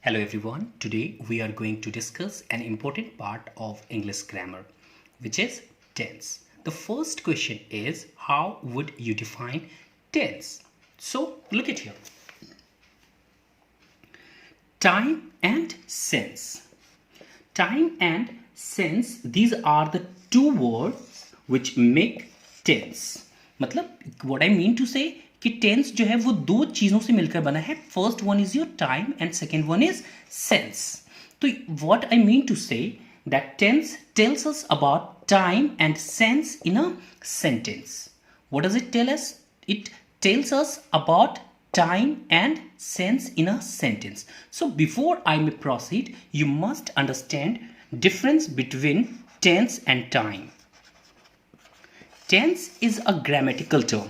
Hello everyone, today we are going to discuss an important part of English grammar, which is tense. The first question is, how would you define tense? So look at here. Time and sense. Time and sense, these are the two words which make tense. मतलब what I mean to say कि tense जो है वो दो चीज़ों से मिलकर बना है. First one is your time and second one is sense. तो what I mean to say that tense tells us about time and sense in a sentence. What does it tell us? It tells us about time and sense in a sentence. So before I may proceed, you must understand difference between tense and time. Tense is a grammatical term,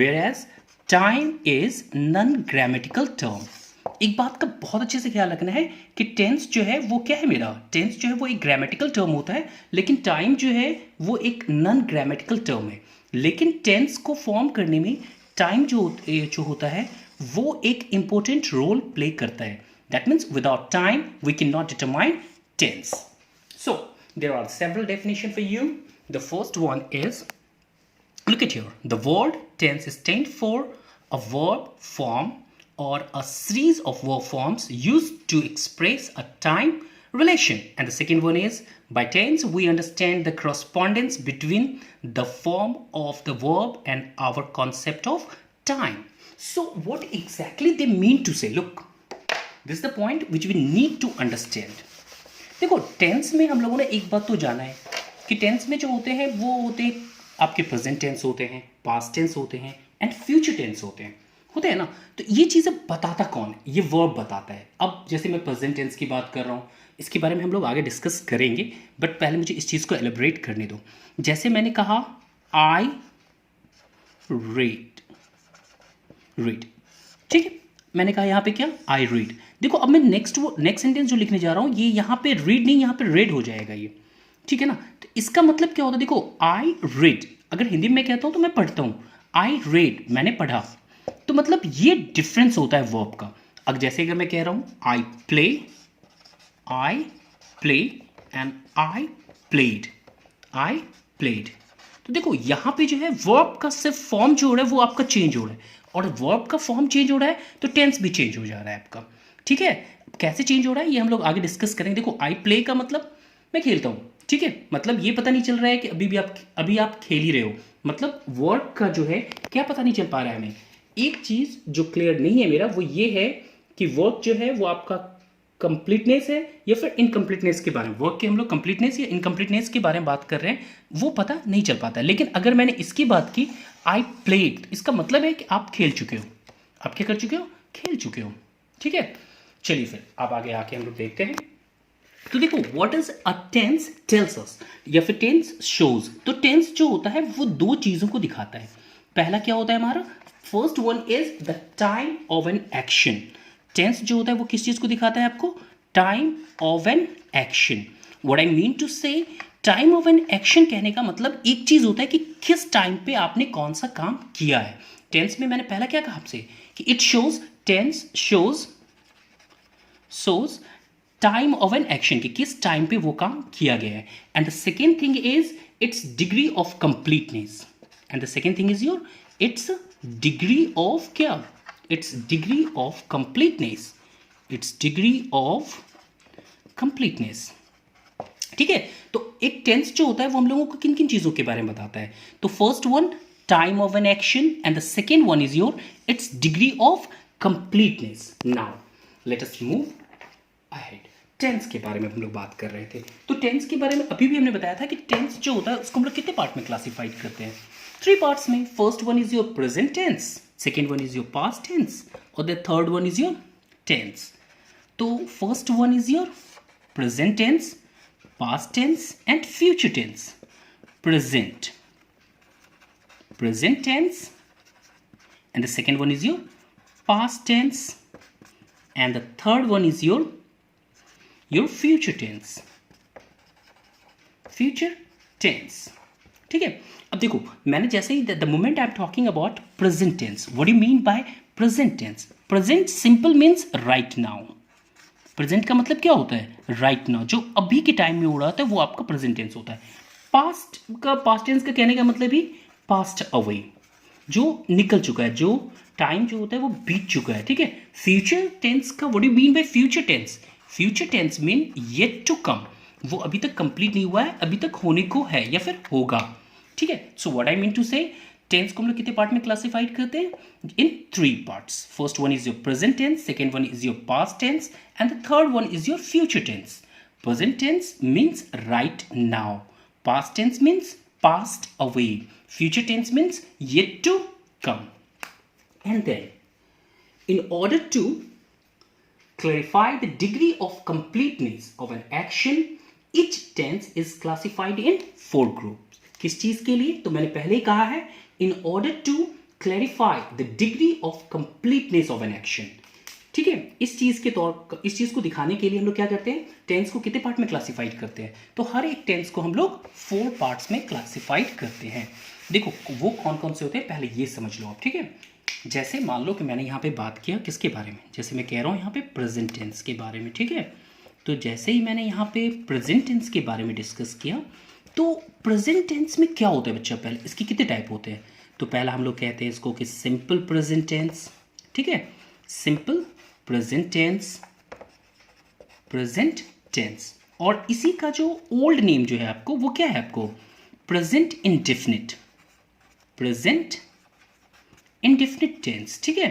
whereas time is non-grammatical term. एक बात का बहुत अच्छे से ख्याल रखना है कि टेंस जो है वो क्या है मेरा. टेंस जो है वो एक ग्रामेटिकल टर्म होता है, लेकिन टाइम जो है वो एक नॉन ग्रामेटिकल टर्म है. लेकिन टेंस को फॉर्म करने में टाइम जो होता है वो एक इंपॉर्टेंट रोल प्ले करता है. That means without time we can not determine tense. So there are several definition for you. The first one is, look at here, the word tense stands for a verb form or a series of verb forms used to express a time relation. And the second one is, by tense we understand the correspondence between the form of the verb and our concept of time. So what exactly they mean to say? Look, this is the point which we need to understand. देखो, tense में हम लोगों ने एक बात तो जाना है कि टेंस में जो होते हैं वो होते हैं आपके प्रेजेंट टेंस होते हैं, पास्ट टेंस होते हैं एंड फ्यूचर टेंस होते हैं ना. तो ये चीज़ें बताता कौन? ये वर्ब बताता है. अब जैसे मैं प्रेजेंट टेंस की बात कर रहा हूँ, इसके बारे में हम लोग आगे डिस्कस करेंगे, बट पहले मुझे इस चीज़ को एलिब्रेट करने दो. जैसे मैंने कहा आई रीड, ठीक है, मैंने कहा यहाँ पे क्या, आई रीड. देखो अब मैं नेक्स्ट सेंटेंस जो लिखने जा रहा हूँ, ये यहाँ पे रीड नहीं, यहाँ पे रेड हो जाएगा ये, ठीक है ना. तो इसका मतलब क्या होता है? देखो, आई रीड, अगर हिंदी में कहता हूं तो मैं पढ़ता हूं. आई रीड, मैंने पढ़ा. तो मतलब ये डिफरेंस होता है वर्ब का. अब जैसे अगर मैं कह रहा हूं I play and I played, तो देखो यहां पे जो है वर्ब का सिर्फ फॉर्म जो हो रहा है वो आपका चेंज हो रहा है, और वर्ब का फॉर्म चेंज हो रहा है तो टेंस भी चेंज हो जा रहा है आपका. ठीक है, कैसे चेंज हो रहा है ये हम लोग आगे डिस्कस करेंगे. देखो, आई प्ले का मतलब मैं खेलता हूं, ठीक है, मतलब ये पता नहीं चल रहा है कि अभी आप खेल ही रहे हो. मतलब वर्ब का जो है क्या पता नहीं चल पा रहा है हमें. एक चीज जो क्लियर नहीं है मेरा वो ये है कि वर्ब जो है वो आपका कंप्लीटनेस है या फिर इनकम्प्लीटनेस के बारे में. वर्ब के हम लोग कंप्लीटनेस या इनकम्प्लीटनेस के बारे में बात कर रहे हैं, वो पता नहीं चल पाता. लेकिन अगर मैंने इसकी बात की आई प्लेड, इसका मतलब है कि आप खेल चुके हो. आप क्या कर चुके हो? खेल चुके हो. ठीक है, चलिए फिर आप आगे आके हम लोग देखते हैं. तो देखो, what is a tense tells us या फिर टेंस शोज. तो टेंस जो होता है वो दो चीजों को दिखाता है. पहला क्या होता है हमारा? First one is the time of an action. Tense जो होता है वो किस चीज को दिखाता है आपको? Time of an action. What I mean to say, time of an action कहने का मतलब एक चीज होता है कि किस टाइम पे आपने कौन सा काम किया है. टेंस में मैंने पहला क्या कहा आपसे कि it shows, tense shows time of an action, कि किस टाइम पे वो काम किया गया है. And the second thing is its degree of completeness. And the second thing is your its degree of क्या? Its degree of completeness. Its degree of completeness. ठीक है, तो एक टेंस जो होता है वो हम लोगों को किन किन चीजों के बारे में बताता है? तो first one time of an action and the second one is your its degree of completeness. Now let us move ahead. Tense के बारे में हम लोग बात कर रहे थे. तो टेंस के बारे में अभी भी हमने बताया था कि टेंस जो होता है उसको हम लोग कितने पार्ट में क्लासिफाइड करते हैं? 3 पार्ट्स में. First one is your present tense, second one is your past tense और the third one is your tense. तो first one is your present tense, past tense and future tense. Present tense and the second one is your past tense and the third one is your future tense. ठीक है. अब देखो, मैंने जैसे ही the moment I'm talking about present tense, what do you mean by present tense? Present simple means right now. Present का मतलब क्या होता है? राइट नाउ, जो अभी के टाइम में हो रहा था वो आपका प्रेजेंट टेंस होता है। पास्ट टेंस का कहने का मतलब ही पास्ट अवे, जो निकल चुका है, जो टाइम जो होता है वो बीत चुका है, ठीक है। फ्यूचर टेंस का what do you mean by future tense? Future tense mean yet to come, वो अभी तक कंप्लीट नहीं हुआ है, अभी तक होने को है या फिर होगा, ठीक है। So what I mean to say, tense को हम लोग कितने पार्ट में क्लासिफाइड करते हैं? In 3 parts. First one is your present tense, second one is your past tense and the third one is your future tense. Present tense means right now, past tense means past away, future tense means yet to come. And then in order to clarify the degree of completeness of an action, each tense is classified in 4 groups. किस चीज के लिए? तो मैंने पहले ही कहा है, in order to clarify the degree of completeness of an action, ठीक है। इस चीज को दिखाने के लिए हम लोग क्या करते हैं? टेंस को कितने पार्ट में क्लासिफाइड करते हैं? तो हर एक टेंस को हम लोग 4 पार्ट्स में क्लासिफाइड करते हैं। देखो वो कौन कौन से होते हैं पहले ये समझ लो आप, ठीक है। जैसे मान लो कि मैंने यहाँ पे बात किया किसके बारे में, जैसे मैं कह रहा हूँ यहाँ पे प्रेजेंट टेंस के बारे में, ठीक है। तो जैसे ही मैंने यहाँ पे प्रेजेंट टेंस के बारे में डिस्कस किया, तो प्रेजेंट टेंस में क्या होता है बच्चा? पहले इसके कितने टाइप होते हैं? तो पहला हम लोग कहते हैं इसको कि सिंपल प्रेजेंट टेंस, ठीक है। सिंपल प्रेजेंट टेंस, और इसी का जो ओल्ड नेम जो है आपको, वो क्या है आपको? प्रेजेंट इंडेफिनिट टेंस, ठीक है।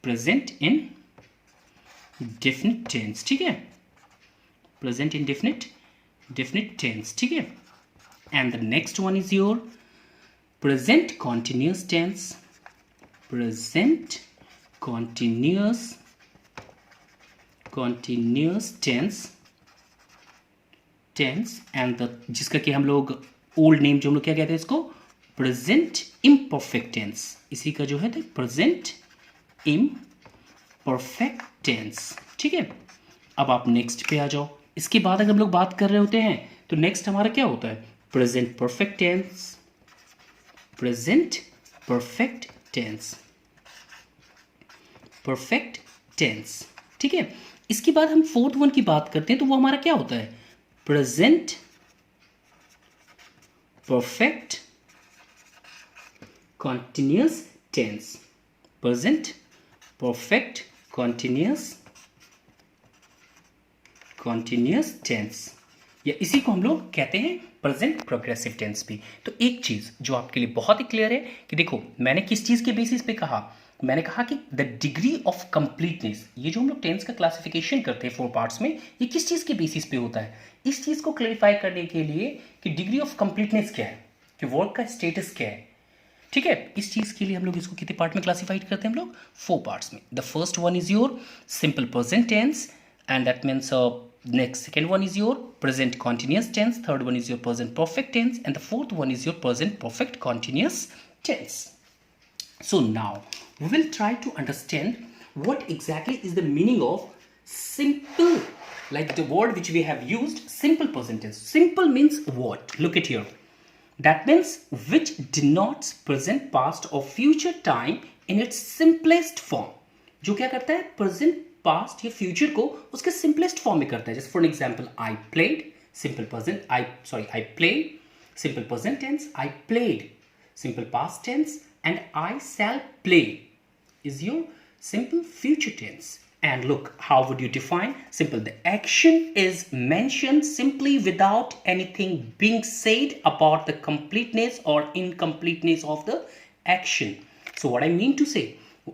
प्रेजेंट इंडेफिनिट टेंस, ठीक है। प्रेजेंट इंडेफिनिट टेंस, ठीक है। And the next one is your present continuous tense, present continuous tense and the जिसका कि हम लोग ओल्ड नेम जो हम लोग क्या कहते हैं इसको? Present imperfect tense. इसी का जो है प्रेजेंट इम्परफेक्ट टेंस, ठीक है। अब आप नेक्स्ट पे आ जाओ। इसके बाद अगर हम लोग बात कर रहे होते हैं तो नेक्स्ट हमारा क्या होता है? Present perfect tense, present perfect tense, ठीक है। इसके बाद हम फोर्थ वन की बात करते हैं तो वो हमारा क्या होता है? Present perfect continuous tense, present perfect continuous tense, या इसी को हम लोग कहते हैं प्रेजेंट प्रोग्रेसिव टेंस भी। तो एक चीज जो आपके लिए बहुत ही क्लियर है कि देखो मैंने किस चीज के बेसिस पे कहा, मैंने कहा कि द डिग्री ऑफ कंप्लीटनेस, ये जो हम लोग टेंस का क्लासिफिकेशन करते हैं 4 पार्ट्स में, ये किस चीज़ के बेसिस पे होता है? इस चीज़ को क्लैरिफाई करने के लिए कि डिग्री ऑफ कंप्लीटनेस क्या है, कि वर्क का स्टेटस क्या है, ठीक है। इस चीज़ के लिए हम लोग इसको कितने पार्ट में क्लासिफाइड करते हैं? हम लोग 4 पार्ट्स में। The first one is your simple present tense and that means next second one is your present continuous tense, third one is your present perfect tense and the fourth one is your present perfect continuous tense. So now we will try to understand what exactly is the meaning of simple, like the word which we have used, simple present tense. Simple means what? Look at here. That means which denotes present, past or future time in its simplest form. जो क्या करता है? present, past या future को उसके simplest form में करता है. Just for an example, I played, simple present, I played, simple present tense, I played, simple past tense, and I shall play is your simple future tense. And look, how would you define simple? The action is mentioned simply without anything being said about the completeness or incompleteness of the action. So what I mean to say,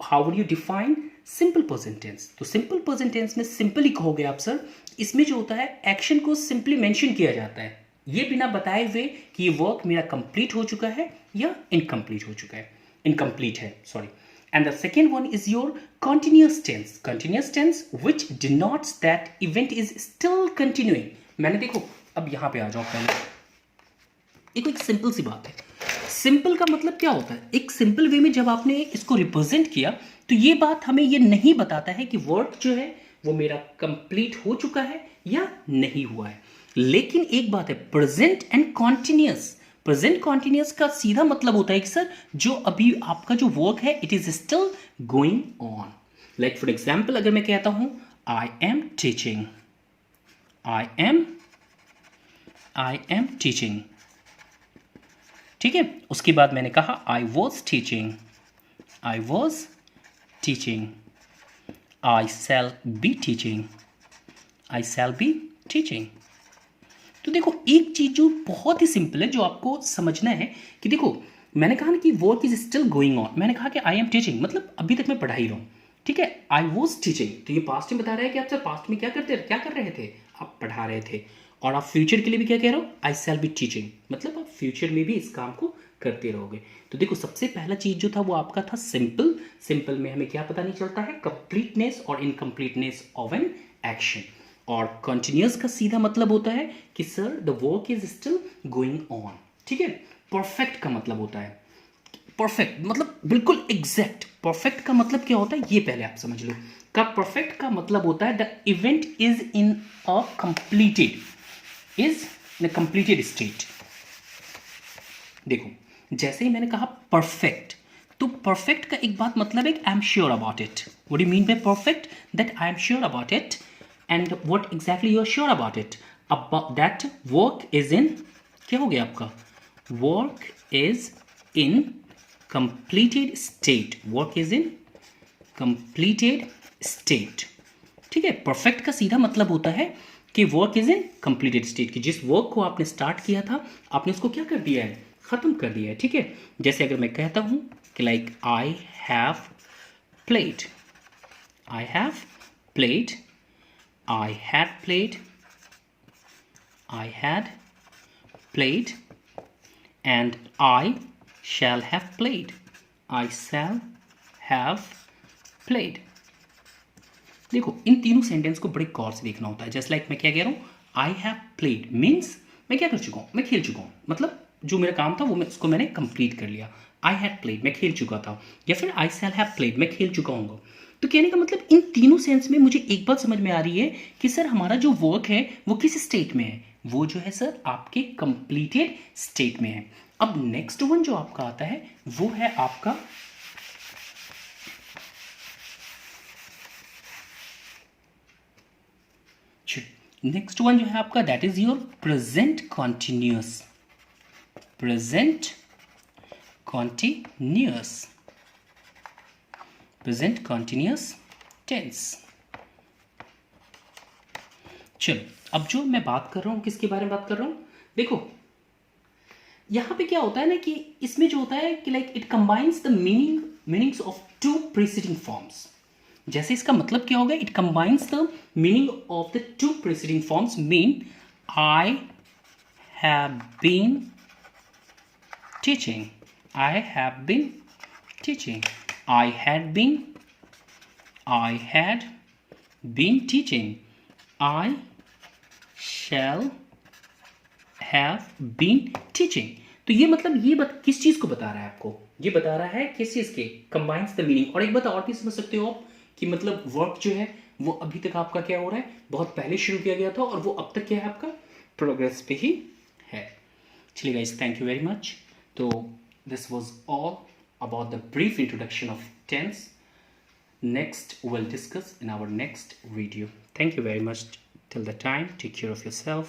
how would you define simple present tense? तो simple present tense में simple ही कहोगे आप sir, इसमें जो होता है action को simply mention किया जाता है, ये बिना बताए हुए कि ये वर्क मेरा कंप्लीट हो चुका है या इनकम्प्लीट हो चुका है, इनकम्प्लीट है, sorry. And the second one is your continuous tense which denotes that event is still continuing. मैंने देखो अब यहाँ पे आ जाओ, पहले एक सिंपल सी बात है। सिंपल का मतलब क्या होता है? एक सिंपल वे में जब आपने इसको रिप्रेजेंट किया तो ये बात हमें ये नहीं बताता है कि वर्क जो है वो मेरा कंप्लीट हो चुका है या नहीं हुआ है। लेकिन एक बात है, present and continuous, present continuous का सीधा मतलब होता है कि सर जो अभी आपका जो वर्क है it is still going on. Like for example अगर मैं कहता हूं I am teaching, I am teaching. ठीक है, उसके बाद मैंने कहा I was teaching, I was teaching. I shall be teaching, I shall be teaching. तो देखो एक चीज जो बहुत ही सिंपल है जो आपको समझना है कि देखो मैंने कहा ना कि work is still going on, मैंने कहा कि आई एम टीचिंग मतलब अभी तक मैं पढ़ा ही रहा हूँ। ठीक है, आई वॉज टीचिंग तो ये पास्ट में बता रहा है कि आप सर पास्ट में क्या कर रहे थे, आप पढ़ा रहे थे। और आप फ्यूचर के लिए भी क्या कह रहे हो, आई शैल बी टीचिंग, मतलब आप फ्यूचर में भी इस काम को करते रहोगे। तो देखो सबसे पहला चीज जो था वो आपका था सिंपल। सिंपल में हमें क्या पता नहीं चलता है, कंप्लीटनेस और इनकम्प्लीटनेस ऑफ एन एक्शन। और कंटिन्यूअस का सीधा मतलब होता है कि sir the work is still going on. ठीक है, परफेक्ट का मतलब होता है, परफेक्ट मतलब बिल्कुल एग्जैक्ट। परफेक्ट का मतलब क्या होता है ये पहले आप समझ लो। का परफेक्ट का मतलब होता है the event is in a completed, is in a completed state. देखो जैसे ही मैंने कहा परफेक्ट, तो परफेक्ट का एक बात मतलब है I am sure about it. What do you mean by perfect, that I am sure about it. And what exactly you are sure about it, about that work is in, क्या हो गया आपका, work is in completed state, work is in completed state. ठीक है, perfect का सीधा मतलब होता है कि work is in completed state, कि जिस वर्क को आपने स्टार्ट किया था आपने उसको क्या कर दिया है, खत्म कर दिया है। ठीक है, जैसे अगर मैं कहता हूं कि like I have played, I have played, I had played, I had played, and I shall have played, I shall have played. देखो इन तीनों सेंटेंस को बड़े गौर से देखना होता है। जस्ट लाइक मैं क्या कह रहा हूँ, आई हैव प्लेड मीन्स मैं क्या कर चुका हूँ, मैं खेल चुका हूँ, मतलब जो मेरा काम था वो उसको मैंने कंप्लीट कर लिया। आई हैड प्लेड मैं खेल चुका था, या फिर आई शैल हैव प्लेड मैं खेल चुका हूँ। तो कहने का मतलब इन तीनों सेंस में मुझे एक बात समझ में आ रही है कि सर हमारा जो वर्क है वो किस स्टेट में है, वो जो है सर आपके कंप्लीटेड स्टेट में है। अब नेक्स्ट वन जो आपका आता है वो है आपका नेक्स्ट वन जो है आपका that is your present continuous, present continuous, present continuous tense. चलो अब जो मैं बात कर रहा हूं किसके बारे में बात कर रहा हूं, देखो यहां पे क्या होता है ना कि इसमें जो होता है कि like it combines the meanings of two preceding forms. जैसे इसका मतलब क्या होगा, it combines the meaning of the two preceding forms. Mean I have been teaching, I have been teaching, I had been teaching, I shall have been teaching. तो ये मतलब ये किस चीज को बता रहा है आपको, ये बता रहा है किस चीज के, कंबाइंस द मीनिंग। और एक बात और भी समझ सकते हो आप कि मतलब वर्क जो है वो अभी तक आपका क्या हो रहा है, बहुत पहले शुरू किया गया था और वो अब तक क्या है आपका प्रोग्रेस पे ही है। चलिए guys thank you very much. तो this was all about the brief introduction of tense. Next we'll discuss in our next video. Thank you very much. Till the time, take care of yourself.